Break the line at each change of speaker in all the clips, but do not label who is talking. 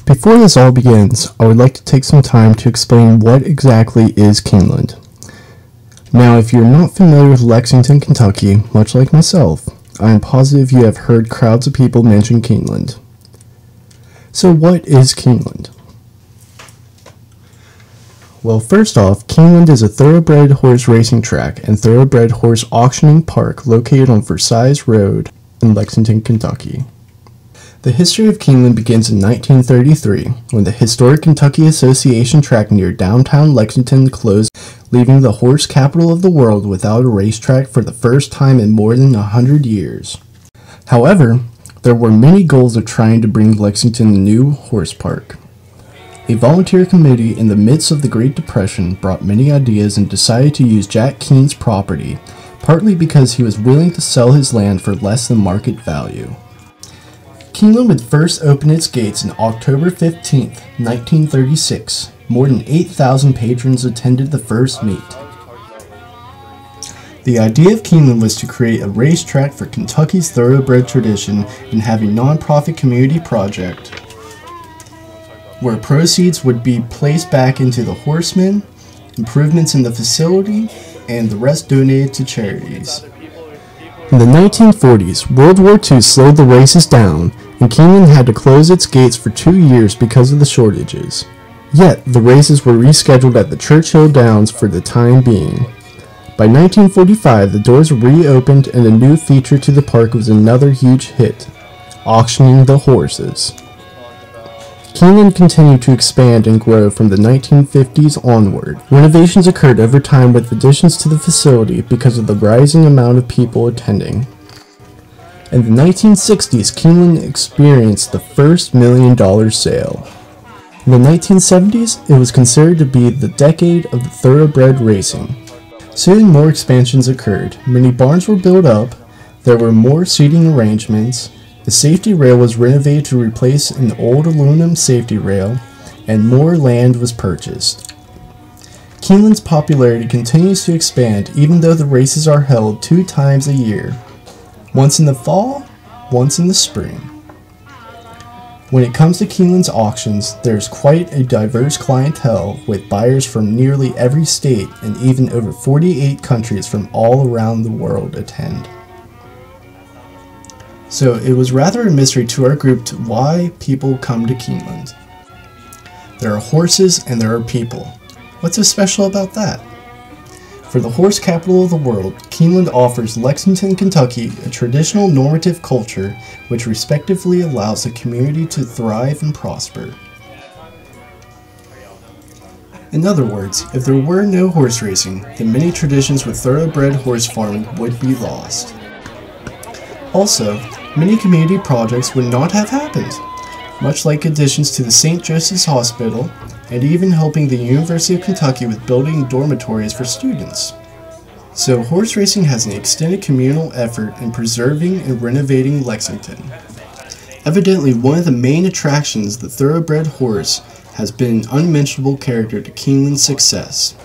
Before this all begins, I would like to take some time to explain what exactly is Keeneland. Now, if you're not familiar with Lexington, Kentucky, much like myself, I am positive you have heard crowds of people mention Keeneland. So what is Keeneland? Well, first off, Keeneland is a thoroughbred horse racing track and thoroughbred horse auctioning park located on Versailles Road in Lexington, Kentucky. The history of Keeneland begins in 1933, when the historic Kentucky Association track near downtown Lexington closed, leaving the horse capital of the world without a racetrack for the first time in more than 100 years. However, there were many goals of trying to bring Lexington a new horse park. A volunteer committee in the midst of the Great Depression brought many ideas and decided to use Jack Keene's property, partly because he was willing to sell his land for less than market value. Keeneland would first open its gates on October 15, 1936. More than 8,000 patrons attended the first meet. The idea of Keeneland was to create a racetrack for Kentucky's thoroughbred tradition and have a non-profit community project where proceeds would be placed back into the horsemen, improvements in the facility, and the rest donated to charities. In the 1940s, World War II slowed the races down, and Keeneland had to close its gates for 2 years because of the shortages. Yet, the races were rescheduled at the Churchill Downs for the time being. By 1945, the doors were reopened and a new feature to the park was another huge hit, auctioning the horses. Keeneland continued to expand and grow from the 1950s onward. Renovations occurred over time with additions to the facility because of the rising amount of people attending. In the 1960s, Keeneland experienced the first $1 million sale. In the 1970s, it was considered to be the decade of the thoroughbred racing. Soon more expansions occurred. Many barns were built up, there were more seating arrangements, the safety rail was renovated to replace an old aluminum safety rail, and more land was purchased. Keeneland's popularity continues to expand even though the races are held 2 times a year. Once in the fall, once in the spring. When it comes to Keeneland's auctions, there's quite a diverse clientele with buyers from nearly every state and even over 48 countries from all around the world attend. So it was rather a mystery to our group to why people come to Keeneland. There are horses and there are people. What's so special about that? For the horse capital of the world, Keeneland offers Lexington, Kentucky a traditional normative culture which respectively allows the community to thrive and prosper. In other words, if there were no horse racing, then many traditions with thoroughbred horse farming would be lost. Also, many community projects would not have happened, much like additions to the St. Joseph's Hospital, and even helping the University of Kentucky with building dormitories for students. So horse racing has an extended communal effort in preserving and renovating Lexington. Evidently, one of the main attractions, the thoroughbred horse, has been an unmentionable character to Keeneland's success.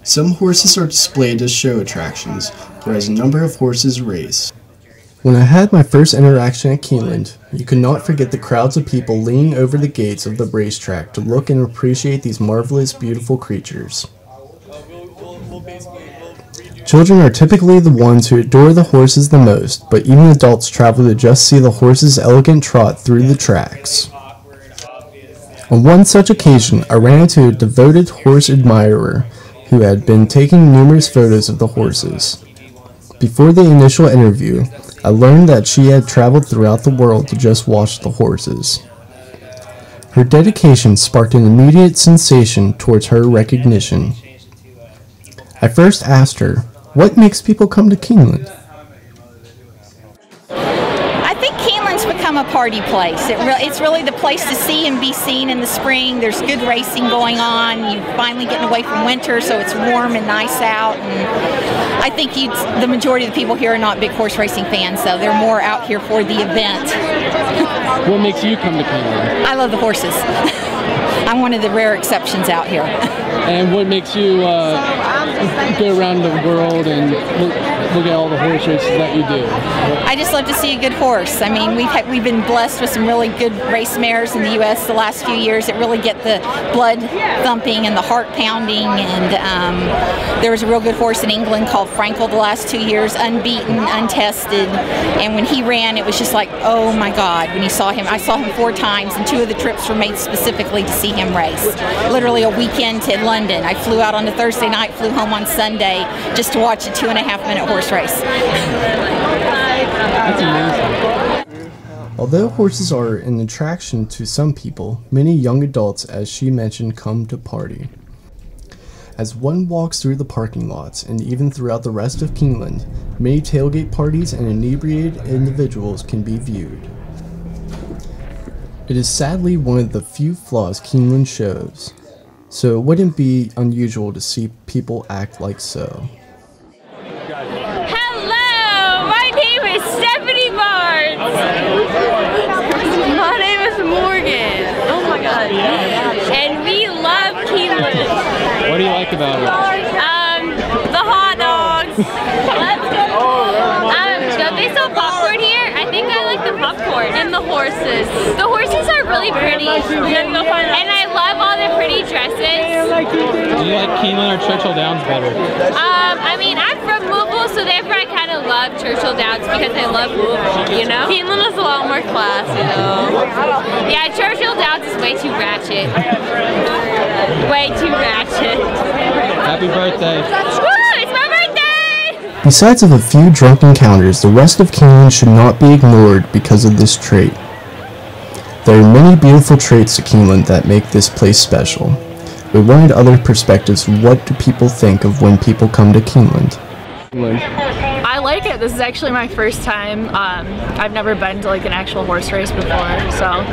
Some horses are displayed as show attractions, whereas a number of horses race. When I had my first interaction at Keeneland, you could not forget the crowds of people leaning over the gates of the racetrack to look and appreciate these marvelous, beautiful creatures. Children are typically the ones who adore the horses the most, but even adults travel to just see the horses' elegant trot through the tracks. On one such occasion, I ran into a devoted horse admirer who had been taking numerous photos of the horses. Before the initial interview, I learned that she had traveled throughout the world to just watch the horses. Her dedication sparked an immediate sensation towards her recognition. I first asked her, what makes people come to Keeneland?
I think Keeneland's become a party place. It's really the place to see and be seen in the spring. There's good racing going on. You're finally getting away from winter, so it's warm and nice out. And I think the majority of the people here are not big horse racing fans, so they're more out here for the event.
What makes you come to Keeneland?
I love the horses. I'm one of the rare exceptions out here.
And what makes you go around the world and look at all the horse races that you do?
I just love to see a good horse. I mean, we've been blessed with some really good race mares in the U.S. the last few years that really get the blood thumping and the heart pounding. And there was a real good horse in England called Frankel the last 2 years, unbeaten, untested. And when he ran, it was just like, oh my God, when you saw him. I saw him 4 times, and 2 of the trips were made specifically to see him race. Literally a weekend to London. I flew out on a Thursday night, flew home on Sunday just to watch a 2.5-minute horse race.
That's amazing.
Although horses are an attraction to some people, many young adults, as she mentioned, come to party. As one walks through the parking lots, and even throughout the rest of Keeneland, many tailgate parties and inebriated individuals can be viewed. It is sadly one of the few flaws Keeneland shows, so it wouldn't be unusual to see people act like so.
Hello, my name is Stephanie Barnes. My name is Morgan. Oh my God. And we love Keeneland.
What do you like about it?
The hot dogs. Let's go. Don't they sell popcorn here? I think I like the popcorn. And the horses. The horses are really pretty. And I love all the pretty dresses.
Do you like Keeneland or Churchill Downs better?
I mean, I'm from Louisville, so therefore I kind of love Churchill Downs because I love Louisville, you know? Keeneland is a lot more class, you know? Yeah, Churchill Downs is way too ratchet. Way too ratchet.
Happy birthday.
Woo! It's my birthday!
Besides of a few drunk encounters, the rest of Keeneland should not be ignored because of this trait. There are many beautiful traits to Keeneland that make this place special. We wanted other perspectives. What do people think of when people come to Keeneland?
I like it. This is actually my first time. I've never been to like an actual horse race before, so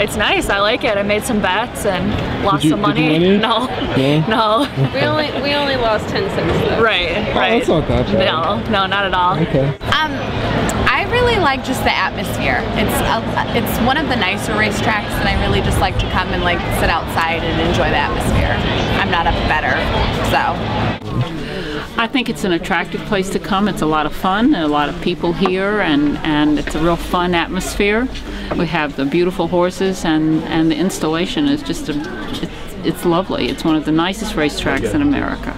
it's nice. I like it. I made some bets and lost some money.
Did you win it?
No, no.
We only lost 10 cents though.
Right.
Oh, that's not that bad.
No, not at all.
Okay.
I really like just the atmosphere. It's one of the nicer racetracks, and I really just like to come and like sit outside and enjoy the atmosphere. I'm not a better, so.
I think it's an attractive place to come. It's a lot of fun, and a lot of people here, and it's a real fun atmosphere. We have the beautiful horses, and the installation is just it's lovely. It's one of the nicest racetracks in America.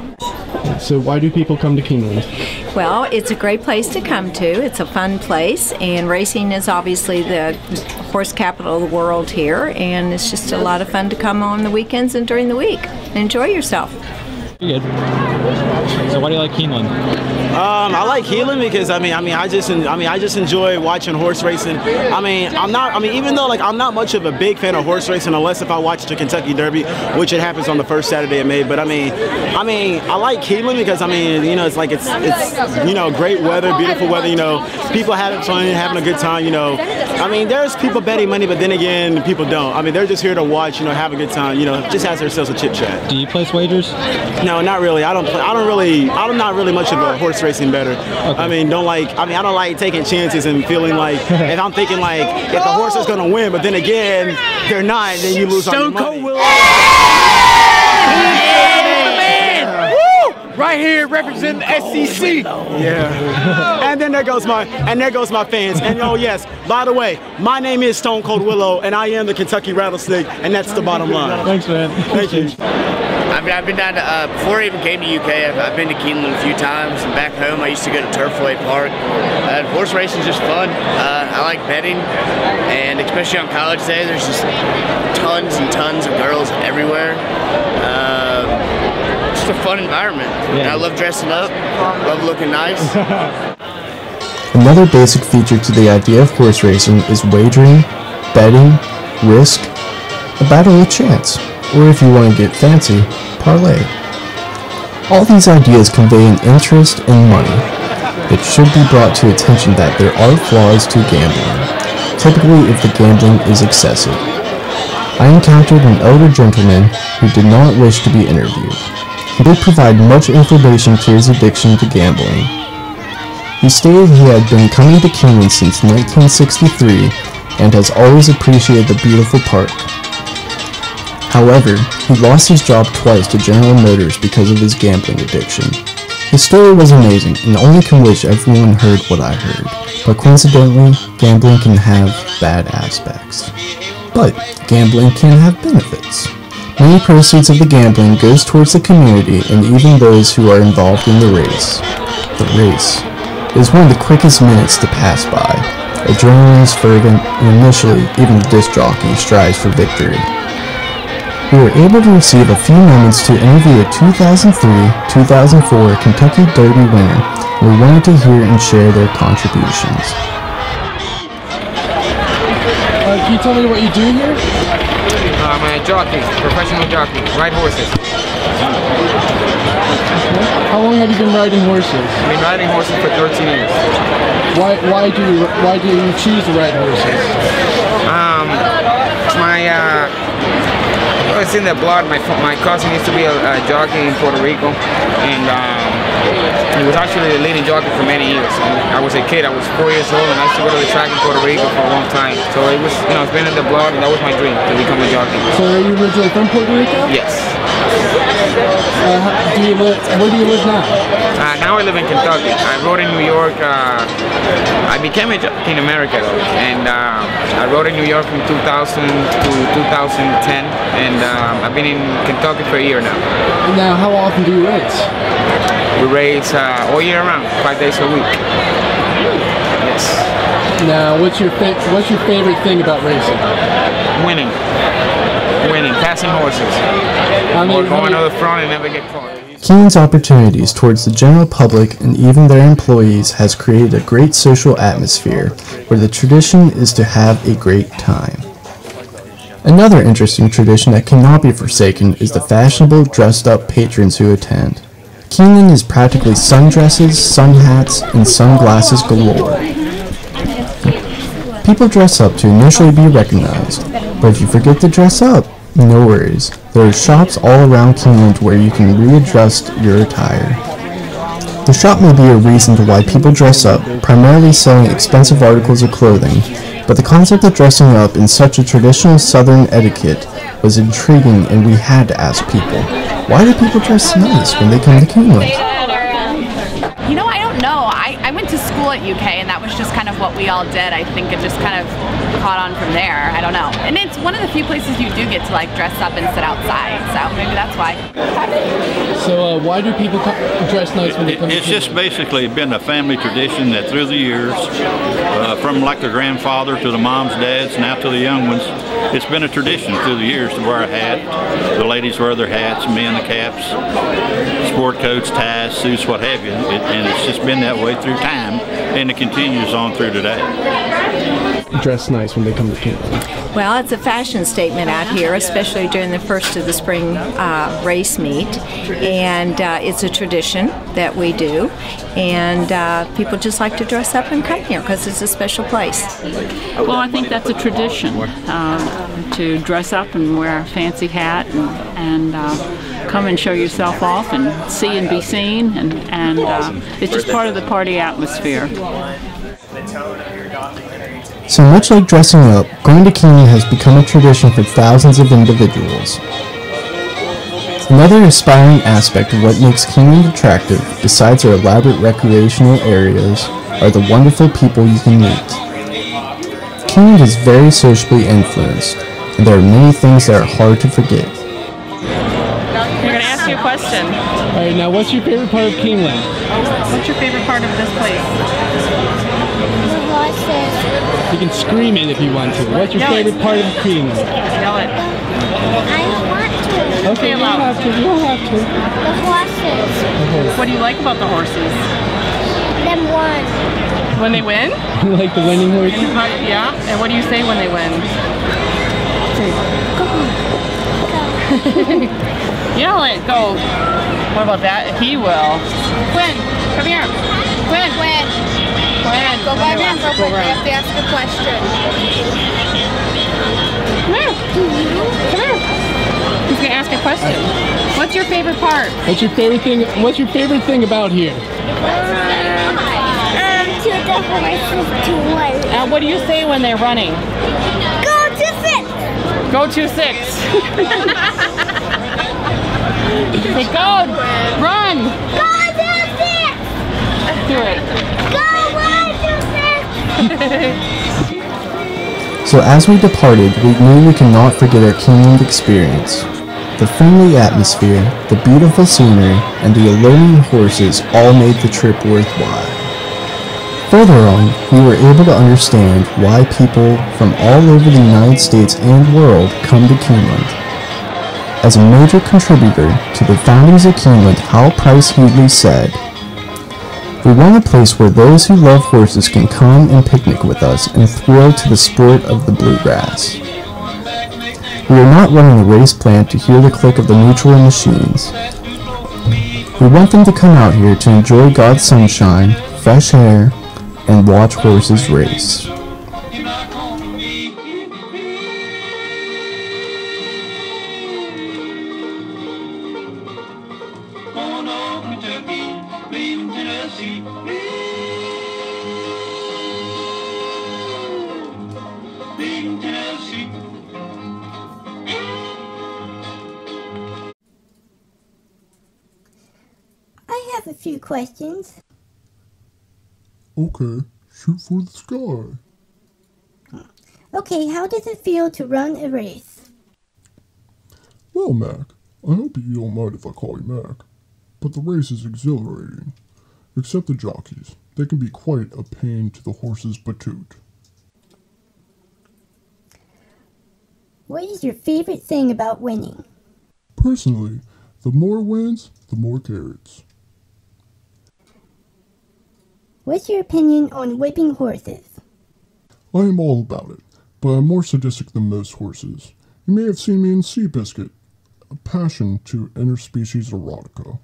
So why do people come to Keeneland?
Well, it's a great place to come to. It's a fun place, and racing is obviously the horse capital of the world here, and it's just a lot of fun to come on the weekends and during the week. Enjoy yourself.
Good. So why do you like Keeneland?
I like Keeneland because I just enjoy watching horse racing. Even though like I'm not much of a big fan of horse racing unless if I watch the Kentucky Derby, which it happens on the first Saturday of May. But I like Keeneland because it's great weather, beautiful weather. People having fun, having a good time. There's people betting money, but then again, people don't. They're just here to watch. Have a good time. Just have themselves a chit chat.
Do you place wagers?
No, not really. I'm not really much of a horse racing better. Okay. I don't like taking chances and feeling like if I'm thinking like if the horse is gonna win, but then again they're not, then you lose all your money.
Right here representing the SEC.
Yeah. And then there goes my fans. And oh yes, by the way, my name is Stone Cold Willow, and I am the Kentucky Rattlesnake, and that's the bottom line.
Thanks, man.
Thank you.
I've been down to, before I even came to UK, I've been to Keeneland a few times, and back home I used to go to Turfway Park. Horse racing is just fun. I like betting, and especially on college day, there's just tons and tons of girls everywhere. Just a fun environment. Yeah. And I love dressing up, love looking nice.
Another basic feature to the idea of horse racing is wagering, betting, risk, a battle of chance, or if you want to get fancy, parlay. All these ideas convey an interest in money. It should be brought to attention that there are flaws to gambling, typically if the gambling is excessive. I encountered an elder gentleman who did not wish to be interviewed. He did provide much information to his addiction to gambling. He stated he had been coming to Keeneland since 1963 and has always appreciated the beautiful park. However, he lost his job twice to General Motors because of his gambling addiction. His story was amazing, and only can wish everyone heard what I heard. But coincidentally, gambling can have bad aspects. But gambling can have benefits. Many proceeds of the gambling goes towards the community and even those who are involved in the race. The race is one of the quickest minutes to pass by. Adrenaline is fervent, and initially, even the disc jockey strives for victory. We were able to receive a few moments to interview a 2003-2004 Kentucky Derby winner, and we wanted to hear and share their contributions.
Can you tell me what you do here?
I'm a jockey, professional jockey, ride horses.
How long have you been riding horses?
I've been riding horses for 13 years.
Why do you choose to ride horses?
It's in the blood. My cousin used to be a jockey in Puerto Rico, and he was actually the leading jockey for many years. And I was a kid. I was 4 years old, and I used to go to the track in Puerto Rico for a long time. So it was, it's been in the blood, and that was my dream, to become a jockey.
So are you originally from Puerto Rico?
Yes.
Where do you live now?
Now I live in Kentucky. I rode in New York. I became a jockey in America, though, and I rode in New York from 2000 to 2010, and I've been in Kentucky for a year now.
Now, how often do you race?
We race all year round, 5 days a week. Yes.
Now, what's your favorite thing about racing?
Winning, passing horses, or going to the front and never get caught.
Keeneland's opportunities towards the general public and even their employees has created a great social atmosphere where the tradition is to have a great time. Another interesting tradition that cannot be forsaken is the fashionable dressed-up patrons who attend. Keeneland is practically sundresses, sun hats, and sunglasses galore. People dress up to initially be recognized, but if you forget to dress up, no worries. There are shops all around Keeneland where you can readjust your attire. The shop may be a reason to why people dress up, primarily selling expensive articles of clothing, but the concept of dressing up in such a traditional Southern etiquette was intriguing, and we had to ask people, why do people dress nice when they come to Keeneland?
I don't know. I went to school at UK, and that was just kind of what we all did. I think it just kind of caught on from there. I don't know. And it's one of the few places you do get to dress up and sit outside, so maybe that's why.
So why do people dress nice when they come to Keeneland?
It's just basically been a family tradition that through the years, from their grandfather to the moms, dads, now to the young ones, it's been a tradition through the years to wear a hat. The ladies wear their hats, men the caps, sport coats, ties, suits, what have you. And it's just been that way through time, and it continues on through today.
Dress nice when they come to Keeneland.
Well, it's a fashion statement out here, especially during the first of the spring race meet, and it's a tradition that we do, and people just like to dress up and come here because it's a special place.
Well, I think that's a tradition, to dress up and wear a fancy hat and come and show yourself off and see and be seen, and it's just part of the party atmosphere.
So much like dressing up, going to Keeneland has become a tradition for thousands of individuals. Another aspiring aspect of what makes Keeneland attractive, besides our elaborate recreational areas, are the wonderful people you can meet. Keeneland is very socially influenced, and there are many things that are hard to forget.
You're going to ask you a question.
All right, now what's your favorite part of Keeneland?
What's your favorite part of this place?
You can scream it if you want to. What's your favorite part of Keeneland?
Yell it.
I don't want to.
Okay, you don't have to. You don't have to.
The horses.
Okay.
What do you like about the horses?
Them won.
When they win?
You like the winning horses?
Yeah. And what do you say when they win?
Go.
Yell it. Go. What about that? He will. Quinn, come here. Quinn.
Quinn.
Quinn.
Go by them real quick. We have to ask a question.
Come here. Come here. He's gonna ask a question. What's your favorite part?
What's your favorite thing? What's your favorite thing about here?
To the horses to win.
What do you say when they're running?
Go to 6.
Go to 6. Say go! Run!
Go do this!
Do it.
Go run do this!
So as we departed, we knew we could not forget our Keeneland experience. The friendly atmosphere, the beautiful scenery, and the alluring horses all made the trip worthwhile. Further on, we were able to understand why people from all over the United States and world come to Keeneland. As a major contributor to the foundings of Keeneland, Hal Price Headley said, "We want a place where those who love horses can come and picnic with us and thrill to the sport of the bluegrass. We are not running a race plant to hear the click of the neutral machines. We want them to come out here to enjoy God's sunshine, fresh air, and watch horses race."
I have a few questions.
Okay, shoot for the sky.
Okay, how does it feel to run a race?
Well, Mac, I hope you don't mind if I call you Mac, but the race is exhilarating. Except the jockeys. They can be quite a pain to the horse's batoot.
What is your favorite thing about winning?
Personally, the more wins, the more carrots.
What's your opinion on whipping horses?
I am all about it, but I'm more sadistic than most horses. You may have seen me in Seabiscuit, a passion to interspecies erotica.